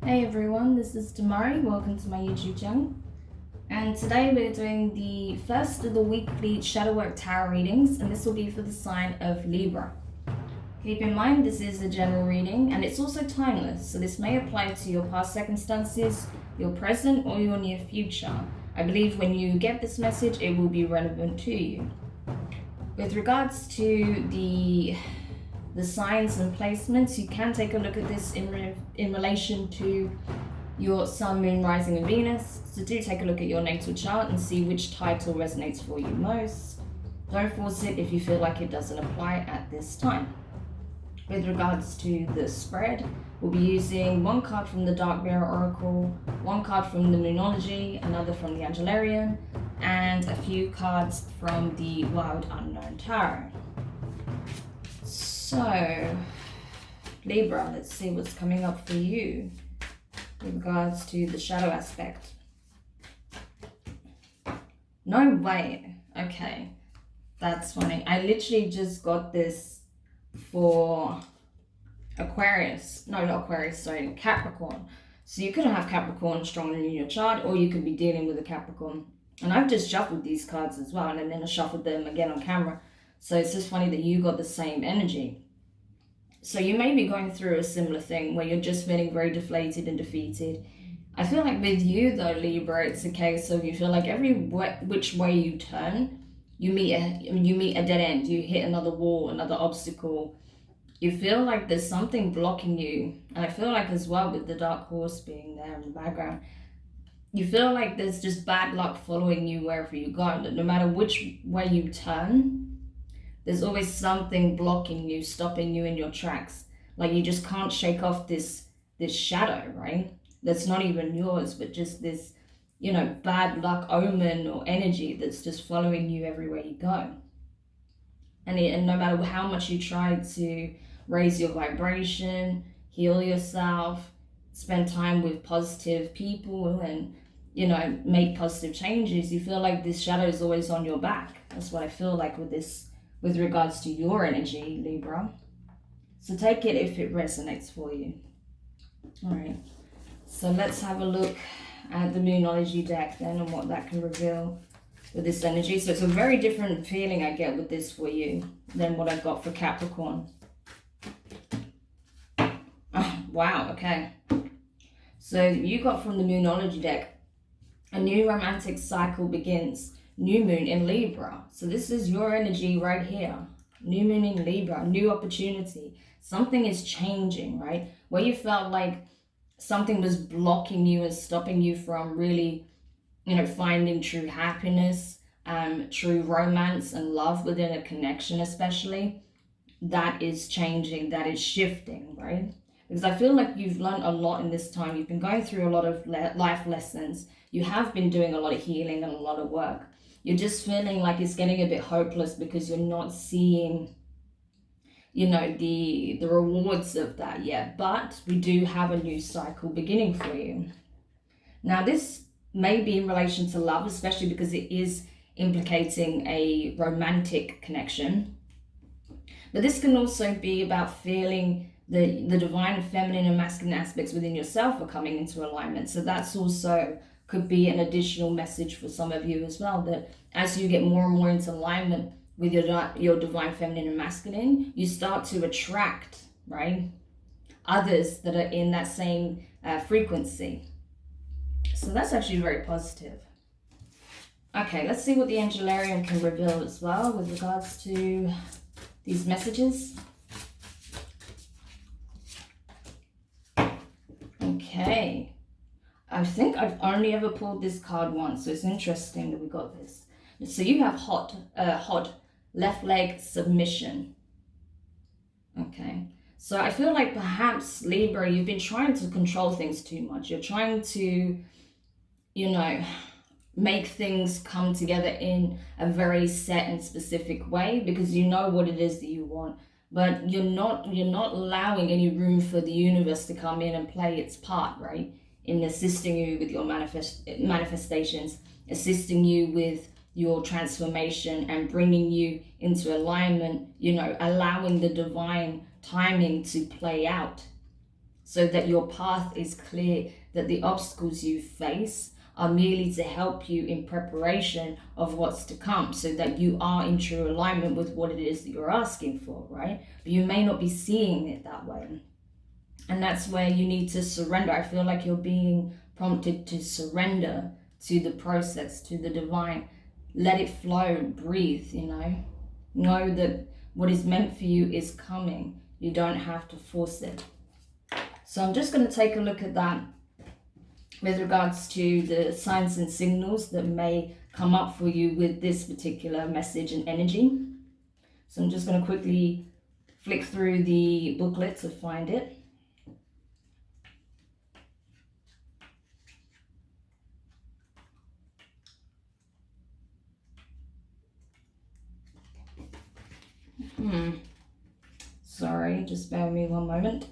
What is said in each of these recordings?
Hey everyone, this is Demari. Welcome to my YouTube channel. And today we're doing the first of the weekly shadow work tarot readings, and this will be for the sign of Libra. Keep in mind this is a general reading and it's also timeless, so this may apply to your past circumstances, your present, or your near future. I believe when you get this message, it will be relevant to you. With regards to the signs and placements, you can take a look at this in relation to your sun, moon, rising, and Venus. So do take a look at your natal chart and see which title resonates for you most. Don't force it if you feel like it doesn't apply at this time. With regards to the spread, we'll be using one card from the Dark Mirror Oracle, one card from the Moonology, another from the Angelarian, and a few cards from the Wild Unknown Tarot. So, Libra, let's see what's coming up for you with regards to the shadow aspect. No way. Okay, that's funny. I literally just got this for Aquarius. No, not Aquarius, sorry, Capricorn. So you could have Capricorn strong in your chart, or you could be dealing with a Capricorn. And I've just shuffled these cards as well, and then I shuffled them again on camera. So it's just funny that you got the same energy. So you may be going through a similar thing where you're just feeling very deflated and defeated. I feel like with you though, Libra, it's a case of you feel like which way you turn, you meet a dead end. You hit another wall, another obstacle. You feel like there's something blocking you. And I feel like as well with the dark horse being there in the background, you feel like there's just bad luck following you wherever you go. No matter which way you turn, there's always something blocking you, stopping you in your tracks. Like you just can't shake off this shadow, right? That's not even yours, but just this, bad luck omen or energy that's just following you everywhere you go. And no matter how much you try to raise your vibration, heal yourself, spend time with positive people and, make positive changes, you feel like this shadow is always on your back. That's what I feel like with regards to your energy, Libra. So take it if it resonates for you. All right, so let's have a look at the Moonology deck then and what that can reveal with this energy. So it's a very different feeling I get with this for you than what I've got for Capricorn. Oh, wow, okay. So you got from the Moonology deck, a new romantic cycle begins. New moon in Libra. So this is your energy right here. New moon in Libra, new opportunity. Something is changing, right? Where you felt like something was blocking you and stopping you from really, finding true happiness, true romance and love within a connection especially. That is changing, that is shifting, right? Because I feel like you've learned a lot in this time. You've been going through a lot of life lessons. You have been doing a lot of healing and a lot of work. You're just feeling like it's getting a bit hopeless because you're not seeing, the rewards of that yet. But we do have a new cycle beginning for you. Now, this may be in relation to love, especially because it is implicating a romantic connection. But this can also be about feeling the divine feminine and masculine aspects within yourself are coming into alignment. So that's also could be an additional message for some of you as well, that as you get more and more into alignment with your divine feminine and masculine, you start to attract, right, others that are in that same frequency. So that's actually very positive. Okay, let's see what the Angelarian can reveal as well with regards to these messages. Okay. I think I've only ever pulled this card once, so it's interesting that we got this. So you have hot left leg submission. Okay. So I feel like perhaps, Libra, you've been trying to control things too much. You're trying to, make things come together in a very set and specific way because you know what it is that you want. But you're not allowing any room for the universe to come in and play its part, right? In assisting you with your manifestations, assisting you with your transformation and bringing you into alignment, allowing the divine timing to play out. so that your path is clear, that the obstacles you face are merely to help you in preparation of what's to come, so that you are in true alignment with what it is that you're asking for, right? But you may not be seeing it that way. And that's where you need to surrender. I feel like you're being prompted to surrender to the process, to the divine. Let it flow, breathe, you know. Know that what is meant for you is coming. You don't have to force it. So I'm just going to take a look at that with regards to the signs and signals that may come up for you with this particular message and energy. So I'm just going to quickly flick through the booklet to find it. Sorry, just bear with me one moment.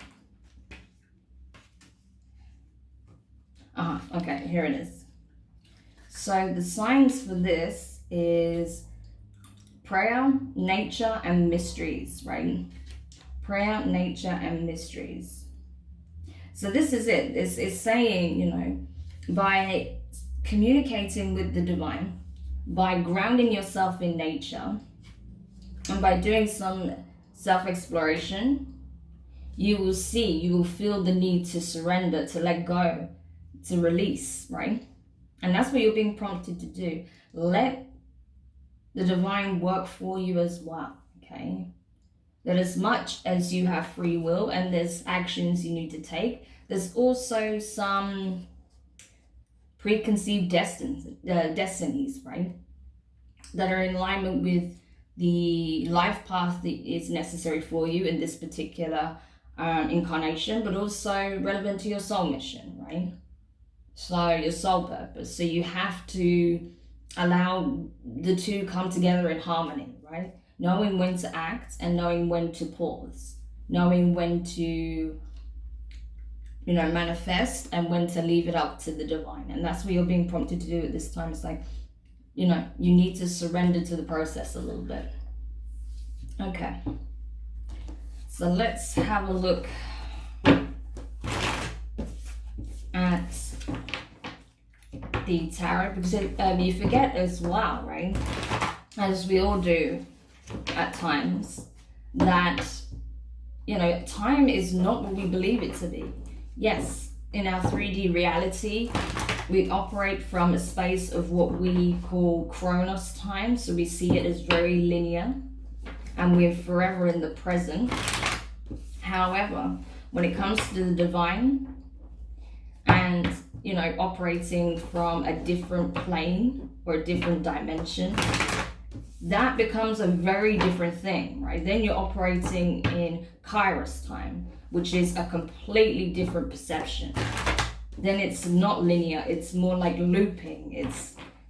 Okay, here it is. So the signs for this is prayer, nature, and mysteries, right? Prayer, nature, and mysteries. So this is it. This is saying, you know, by communicating with the divine, by grounding yourself in nature, and by doing some self-exploration, you will see, you will feel the need to surrender, to let go, to release, right? And that's what you're being prompted to do. Let the divine work for you as well, okay? That as much as you have free will and there's actions you need to take, there's also some preconceived destinies, right? That are in alignment with the life path that is necessary for you in this particular incarnation, but also relevant to your soul mission, right? So your soul purpose. So you have to allow the two come together in harmony, right? Knowing when to act and knowing when to pause, knowing when to, you know, manifest and when to leave it up to the divine. And that's what you're being prompted to do at this time. It's like, you know, you need to surrender to the process a little bit. Okay. So let's have a look at the tarot, because you forget as well, right, as we all do at times, that, you know, time is not what we believe it to be. Yes, in our 3D reality, we operate from a space of what we call Chronos time, so we see it as very linear, and we're forever in the present. However, when it comes to the divine and, you know, operating from a different plane or a different dimension, that becomes a very different thing, right? Then you're operating in Kairos time, which is a completely different perception. Then it's not linear, it's more like looping.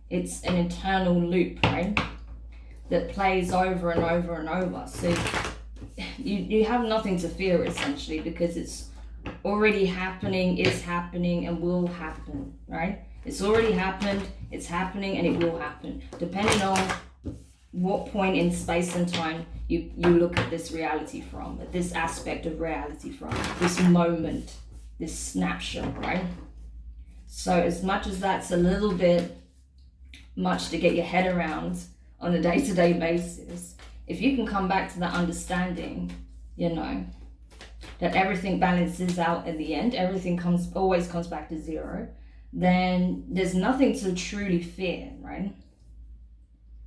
It's an internal loop, right? That plays over and over and over. So you have nothing to fear, essentially, because it's already happening, is happening, and will happen, right? It's already happened, it's happening, and it will happen, depending on what point in space and time you look at this reality from, at this aspect of reality from, this moment, this snapshot, right? So as much as that's a little bit much to get your head around on a day-to-day basis, if you can come back to that understanding, you know, that everything balances out in the end, everything always comes back to zero, then there's nothing to truly fear, right?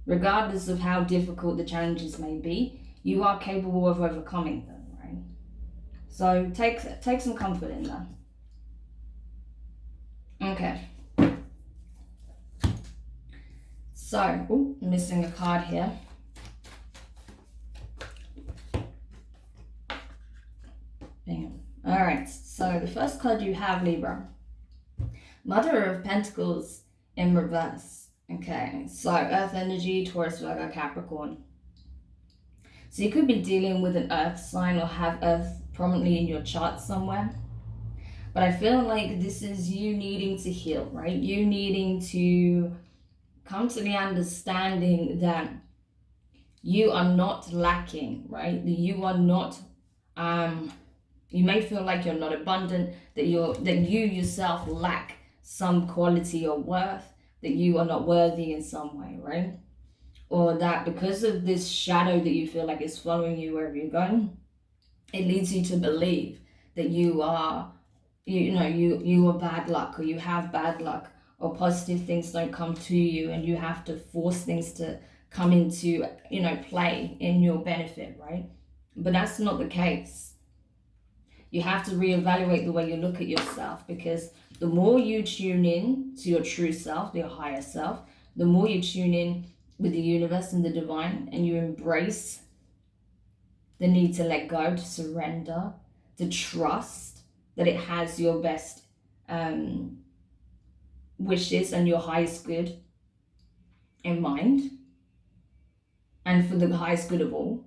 Regardless of how difficult the challenges may be, you are capable of overcoming them, right? So take some comfort in that. Okay. So, missing a card here. Bam. All right, so the first card you have, Libra. Mother of Pentacles in reverse. Okay, so Earth energy, Taurus, Virgo, Capricorn. So you could be dealing with an Earth sign or have Earth prominently in your chart somewhere. But I feel like this is you needing to heal, right? You needing to come to the understanding that you are not lacking, right? That you are not You may feel like you're not abundant, that you yourself lack some quality or worth, that you are not worthy in some way, right? Or that because of this shadow that you feel like is following you wherever you're going, it leads you to believe that you are, you are bad luck, or you have bad luck, or positive things don't come to you, and you have to force things to come into, play in your benefit, right? But that's not the case. You have to reevaluate the way you look at yourself, because the more you tune in to your true self, your higher self, the more you tune in with the universe and the divine, and you embrace the need to let go, to surrender, to trust that it has your best wishes and your highest good in mind, and for the highest good of all,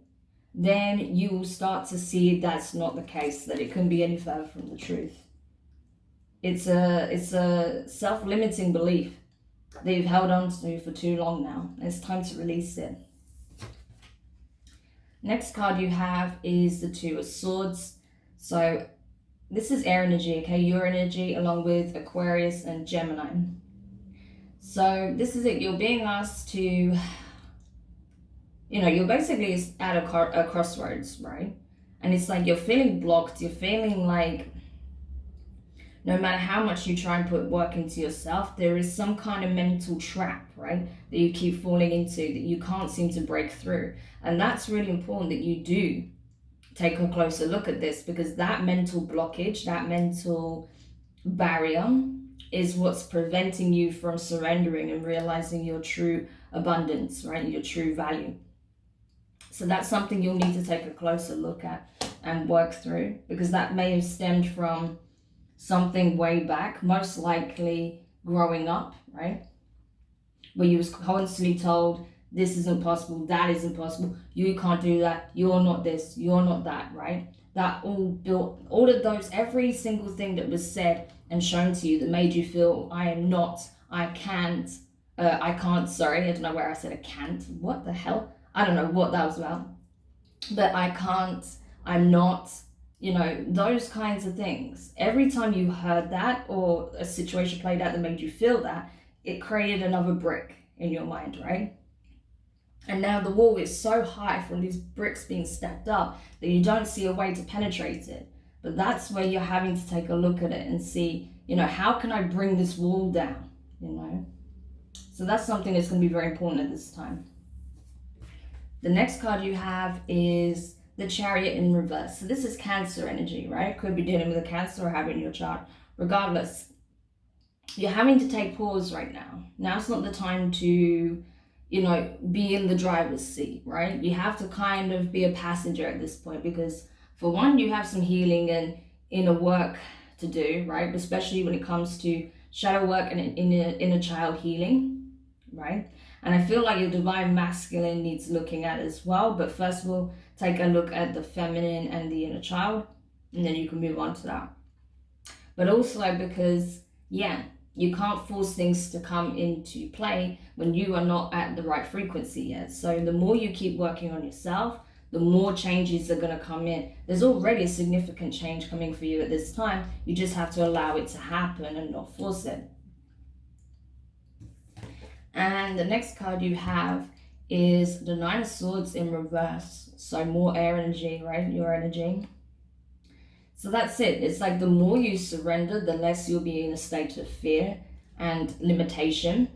then you will start to see that's not the case, that it couldn't be any further from the truth. It's a self-limiting belief that you've held on to for too long now. It's time to release it. Next card you have is the Two of Swords. So this is air energy, okay? Your energy, along with Aquarius and Gemini. So this is it. You're being asked to, you're basically at a crossroads, right? And it's like you're feeling blocked. You're feeling like no matter how much you try and put work into yourself, there is some kind of mental trap, right, that you keep falling into, that you can't seem to break through. And that's really important that you do take a closer look at this, because that mental blockage, that mental barrier is what's preventing you from surrendering and realizing your true abundance, right, your true value. So that's something you'll need to take a closer look at and work through, because that may have stemmed from something way back, most likely growing up, right, where you was constantly told this isn't possible, that isn't possible, you can't do that, you're not this, you're not that, right? That all built, all of those, every single thing that was said and shown to you that made you feel I am not, I can't, sorry, I don't know where I said I can't, what the hell, I don't know what that was about, but I can't, I'm not, those kinds of things. Every time you heard that, or a situation played out that made you feel that, it created another brick in your mind, right? And now the wall is so high from these bricks being stacked up that you don't see a way to penetrate it. But that's where you're having to take a look at it and see, how can I bring this wall down, So that's something that's going to be very important at this time. The next card you have is the Chariot in reverse. So this is Cancer energy, right? Could be dealing with a Cancer or having your chart. Regardless, you're having to take pause right now. Now's not the time to, be in the driver's seat, right? You have to kind of be a passenger at this point, because for one, you have some healing and inner work to do, right? Especially when it comes to shadow work and inner child healing, right? And I feel like your divine masculine needs looking at as well. But first we'll take a look at the feminine and the inner child, and then you can move on to that. But also because, you can't force things to come into play when you are not at the right frequency yet. So the more you keep working on yourself, the more changes are going to come in. There's already a significant change coming for you at this time. You just have to allow it to happen and not force it. And the next card you have is the Nine of Swords in reverse. So more air energy, right? Your energy. So that's it. It's like the more you surrender, the less you'll be in a state of fear and limitation.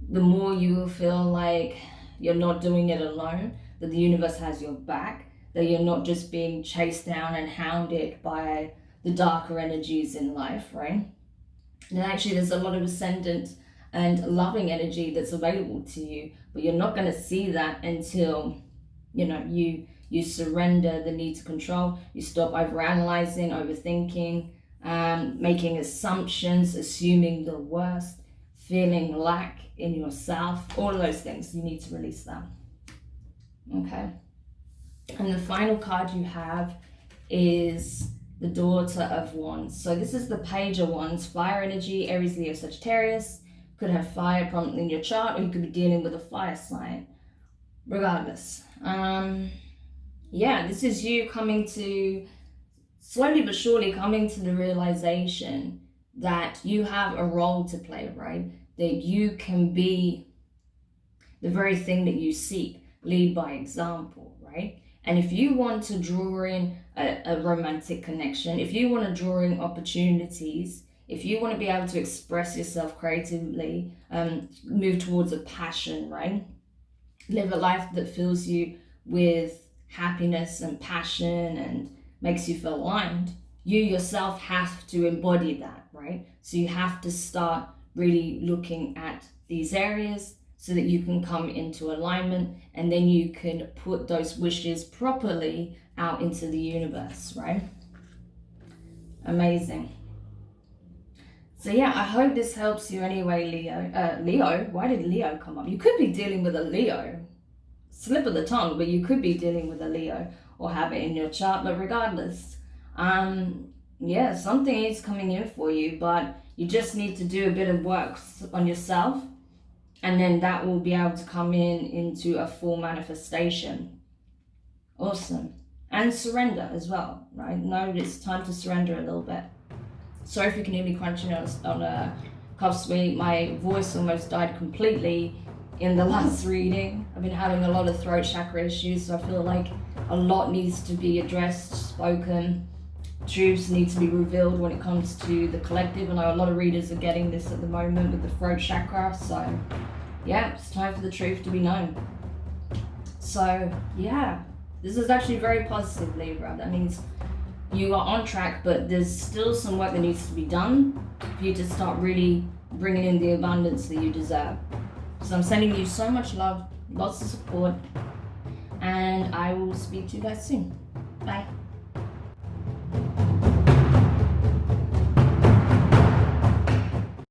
The more you will feel like you're not doing it alone, that the universe has your back, that you're not just being chased down and hounded by the darker energies in life, right? And actually there's a lot of ascendant and loving energy that's available to you, but you're not going to see that until, you surrender the need to control. You stop overanalyzing, overthinking, making assumptions, assuming the worst, feeling lack in yourself. All of those things, you need to release that. Okay. And the final card you have is the Daughter of Wands. So this is the Page of Wands, fire energy, Aries, Leo, Sagittarius. Could have fire prominently in your chart, or you could be dealing with a fire sign. Regardless, this is you coming to slowly but surely coming to the realization that you have a role to play, right? That you can be the very thing that you seek. Lead by example, right? And if you want to draw in a romantic connection, if you want to draw in opportunities, if you want to be able to express yourself creatively, move towards a passion, right? Live a life that fills you with happiness and passion and makes you feel aligned, you yourself have to embody that, right? So you have to start really looking at these areas so that you can come into alignment, and then you can put those wishes properly out into the universe, right? Amazing. So yeah, I hope this helps you anyway, Leo. Leo? Why did Leo come up? You could be dealing with a Leo. Slip of the tongue, but you could be dealing with a Leo or have it in your chart. But regardless, yeah, something is coming in for you, but you just need to do a bit of work on yourself, and then that will be able to come into a full manifestation. Awesome. And surrender as well, right? No, it's time to surrender a little bit. Sorry if you can hear me crunching on a cup sweet. My voice almost died completely in the last reading. I've been having a lot of throat chakra issues, so I feel like a lot needs to be addressed, spoken. Truths need to be revealed when it comes to the collective. I know a lot of readers are getting this at the moment with the throat chakra, so yeah, it's time for the truth to be known. So yeah, this is actually very positive, Libra. That means you are on track, but there's still some work that needs to be done for you to start really bringing in the abundance that you deserve. So I'm sending you so much love, lots of support, and I will speak to you guys soon. Bye.